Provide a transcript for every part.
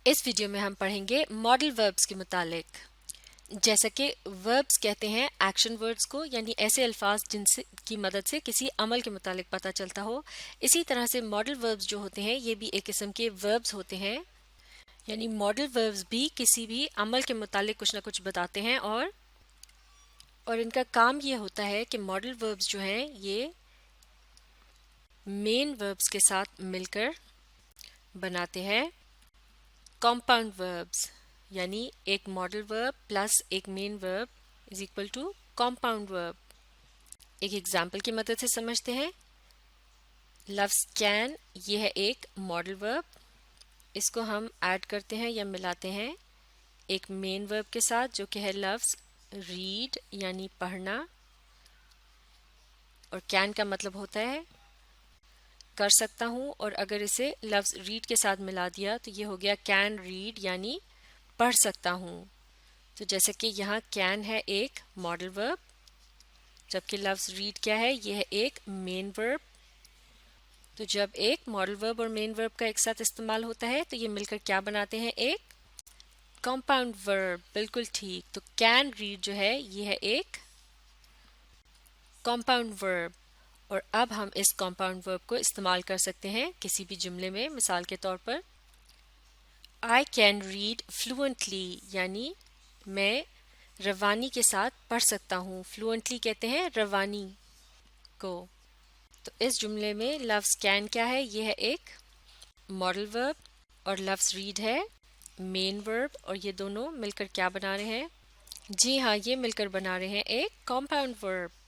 اس video میں ہم پڑھیں گے ماڈل وربز کے متعلق. جیسا کہ وربز کہتے ہیں ایکشن ورڈز کو، یعنی ایسے الفاظ جن سے کی مدد سے کسی عمل کے متعلق پتہ چلتا ہو. اسی طرح سے ماڈل وربز جو ہوتے ہیں یہ بھی ایک قسم کے وربز ہوتے ہیں، یعنی ماڈل وربز بھی کسی بھی عمل کے متعلق کچھ نہ کچھ بتاتے ہیں اور ان کا کام یہ ہوتا ہے کہ ماڈل وربز جو ہیں یہ مین وربز کے ساتھ مل کر بناتے ہیں کمپاؤنڈ وربز، یعنی ایک ماڈل ورب پلس ایک مین ورب از اکول ٹو کمپاؤنڈ ورب. ایک ایگزامپل کی مدد سے سمجھتے ہیں. لفظ کین یہ ہے ایک ماڈل ورب، اس کو ہم ایڈ کرتے ہیں یا ملاتے ہیں ایک مین ورب کے ساتھ جو کہ ہے لفظ ریڈ یعنی پڑھنا، اور کین کا مطلب ہوتا ہے کر سکتا ہوں، اور اگر اسے لفظ ریڈ کے ساتھ ملا دیا تو یہ ہو گیا کین ریڈ یعنی پڑھ سکتا ہوں. تو جیسے کہ یہاں کین ہے ایک ماڈل ورب، جبکہ لفظ ریڈ کیا ہے، یہ ہے ایک مین ورب. تو جب ایک ماڈل ورب اور مین ورب کا ایک ساتھ استعمال ہوتا ہے تو یہ مل کر کیا بناتے ہیں، ایک کمپاؤنڈ ورب. بالکل ٹھیک. تو کین ریڈ جو ہے یہ ہے ایک کمپاؤنڈ ورب، اور اب ہم اس کمپاؤنڈ ورب کو استعمال کر سکتے ہیں کسی بھی جملے میں. مثال کے طور پر I can read fluently یعنی میں روانی کے ساتھ پڑھ سکتا ہوں. فلوئنٹلی کہتے ہیں روانی کو. تو اس جملے میں لفظ کین کیا ہے، یہ ہے ایک ماڈل ورب، اور لفظ ریڈ ہے مین ورب، اور یہ دونوں مل کر کیا بنا رہے ہیں، جی ہاں یہ مل کر بنا رہے ہیں ایک کمپاؤنڈ ورب.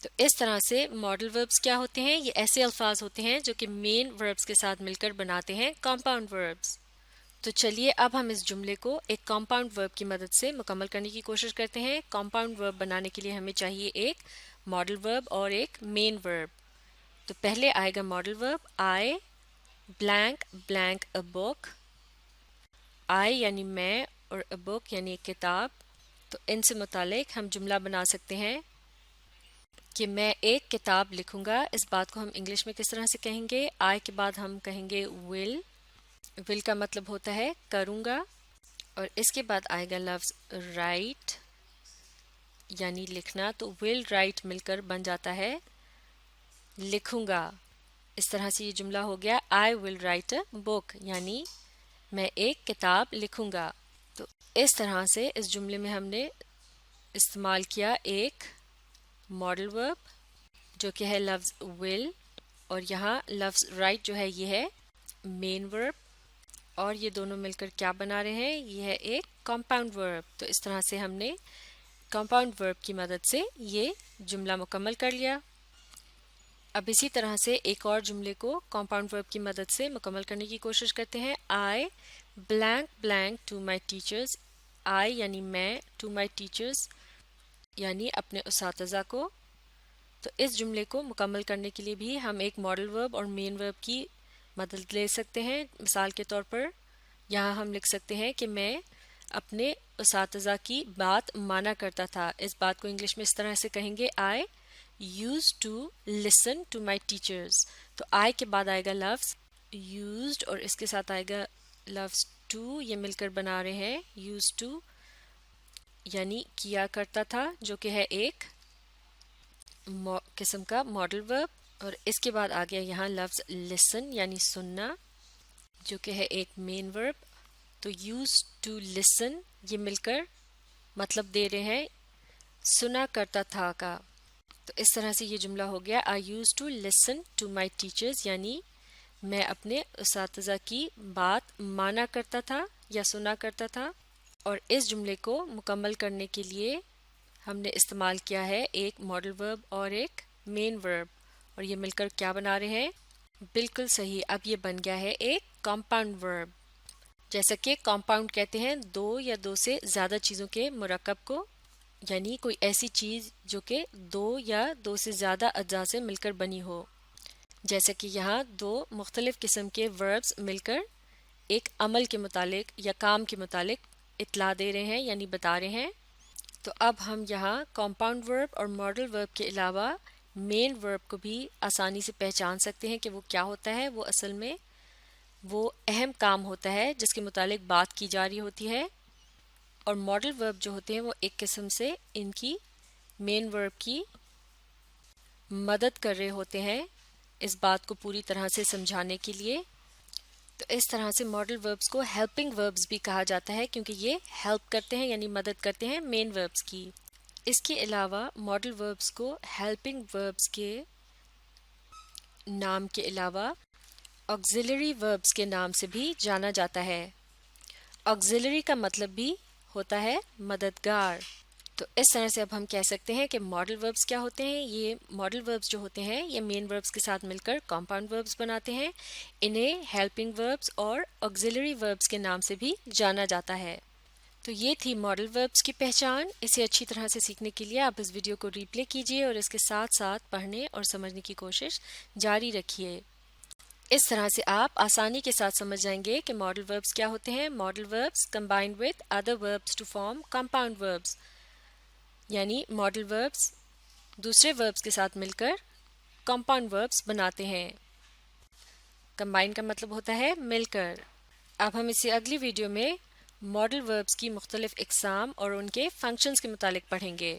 تو اس طرح سے ماڈل وربز کیا ہوتے ہیں، یہ ایسے الفاظ ہوتے ہیں جو کہ مین وربز کے ساتھ مل کر بناتے ہیں کمپاؤنڈ وربز. تو چلیے اب ہم اس جملے کو ایک کمپاؤنڈ ورب کی مدد سے مکمل کرنے کی کوشش کرتے ہیں. کمپاؤنڈ ورب بنانے کے لیے ہمیں چاہیے ایک ماڈل ورب اور ایک مین ورب. تو پہلے آئے گا ماڈل ورب آئی بلینک بلینک اے بک. آئی یعنی میں اور اے بک یعنی ایک کتاب. تو ان سے متعلق ہم جملہ بنا سکتے ہیں کہ میں ایک کتاب لکھوں گا. اس بات کو ہم انگلش میں کس طرح سے کہیں گے، آئی کے بعد ہم کہیں گے ول. ول کا مطلب ہوتا ہے کروں گا، اور اس کے بعد آئے گا لفظ رائٹ یعنی لکھنا. تو ول رائٹ مل کر بن جاتا ہے لکھوں گا. اس طرح سے یہ جملہ ہو گیا آئی ول رائٹ اے بک یعنی میں ایک کتاب لکھوں گا. تو اس طرح سے اس جملے میں ہم نے استعمال کیا ایک ماڈل ورب جو کہ ہے لفظ ول، اور یہاں لفظ رائٹ جو ہے یہ ہے مین ورب، اور یہ دونوں مل کر کیا بنا رہے ہیں، یہ ہے ایک کمپاؤنڈ ورب. تو اس طرح سے ہم نے کمپاؤنڈ ورب کی مدد سے یہ جملہ مکمل کر لیا. اب اسی طرح سے ایک اور جملے کو کمپاؤنڈ ورب کی مدد سے مکمل کرنے کی کوشش کرتے ہیں. I blank blank to my teachers. I یعنی میں، ٹو مائی ٹیچرز یعنی اپنے اساتذہ کو. تو اس جملے کو مکمل کرنے کے لیے بھی ہم ایک ماڈل ورب اور مین ورب کی مدد لے سکتے ہیں. مثال کے طور پر یہاں ہم لکھ سکتے ہیں کہ میں اپنے اساتذہ کی بات مانا کرتا تھا. اس بات کو انگلش میں اس طرح سے کہیں گے I used to listen to my teachers. تو آئی کے بعد آئے گا لفظ یوزڈ، اور اس کے ساتھ آئے گا لفظ ٹو. یہ مل کر بنا رہے ہیں یوز ٹو یعنی کیا کرتا تھا، جو کہ ہے ایک قسم کا ماڈل ورب. اور اس کے بعد آ گیا یہاں لفظ لسن یعنی سننا، جو کہ ہے ایک مین ورب. تو یوز ٹو لسن یہ مل کر مطلب دے رہے ہیں سنا کرتا تھا کا. تو اس طرح سے یہ جملہ ہو گیا I use to listen to my teachers یعنی میں اپنے اساتذہ کی بات مانا کرتا تھا یا سنا کرتا تھا. اور اس جملے کو مکمل کرنے کے لیے ہم نے استعمال کیا ہے ایک ماڈل ورب اور ایک مین ورب، اور یہ مل کر کیا بنا رہے ہیں، بالکل صحیح. اب یہ بن گیا ہے ایک کمپاؤنڈ ورب. جیسا کہ کمپاؤنڈ کہتے ہیں دو یا دو سے زیادہ چیزوں کے مرکب کو، یعنی کوئی ایسی چیز جو کہ دو یا دو سے زیادہ اجزاء سے مل کر بنی ہو. جیسا کہ یہاں دو مختلف قسم کے وربز مل کر ایک عمل کے متعلق یا کام کے متعلق اطلاع دے رہے ہیں یعنی بتا رہے ہیں. تو اب ہم یہاں کمپاؤنڈ ورب اور ماڈل ورب کے علاوہ مین ورب کو بھی آسانی سے پہچان سکتے ہیں کہ وہ کیا ہوتا ہے. وہ اصل میں وہ اہم کام ہوتا ہے جس کے متعلق بات کی جا رہی ہوتی ہے، اور ماڈل ورب جو ہوتے ہیں وہ ایک قسم سے ان کی مین ورب کی مدد کر رہے ہوتے ہیں اس بات کو پوری طرح سے سمجھانے کے لیے۔ تو اس طرح سے ماڈل وربس کو ہیلپنگ وربس بھی کہا جاتا ہے، کیونکہ یہ ہیلپ کرتے ہیں یعنی مدد کرتے ہیں مین وربس کی۔ اس کے علاوہ ماڈل وربس کو ہیلپنگ وربس کے نام کے علاوہ آگزیلری وربس کے نام سے بھی جانا جاتا ہے۔ آگزیلری کا مطلب بھی ہوتا ہے مددگار۔ تو اس طرح سے اب ہم کہہ سکتے ہیں کہ ماڈل وربس کیا ہوتے ہیں؟ یہ ماڈل وربس جو ہوتے ہیں یہ مین وربس کے ساتھ مل کر کمپاؤنڈ وربس بناتے ہیں۔ انہیں ہیلپنگ وربس اور آگزیلری وربس کے نام سے بھی جانا جاتا ہے۔ تو یہ تھی ماڈل وربس کی پہچان۔ اسے اچھی طرح سے سیکھنے کے لیے آپ اس ویڈیو کو ری پلے کیجیے اور اس کے ساتھ ساتھ پڑھنے اور سمجھنے کی کوشش جاری رکھیے۔ اس طرح سے آپ آسانی کے ساتھ سمجھ جائیں گے کہ ماڈل وربس کیا ہوتے ہیں۔ Modal verbs combined with other verbs to form compound verbs, یعنی ماڈل وربس دوسرے وربس کے ساتھ مل کر کمپاؤنڈ وربس بناتے ہیں۔ کمبائن کا مطلب ہوتا ہے مل کر۔ اب ہم اسے اگلی ویڈیو میں ماڈل وربس کی مختلف اقسام اور ان کے فنکشنز کے متعلق پڑھیں گے۔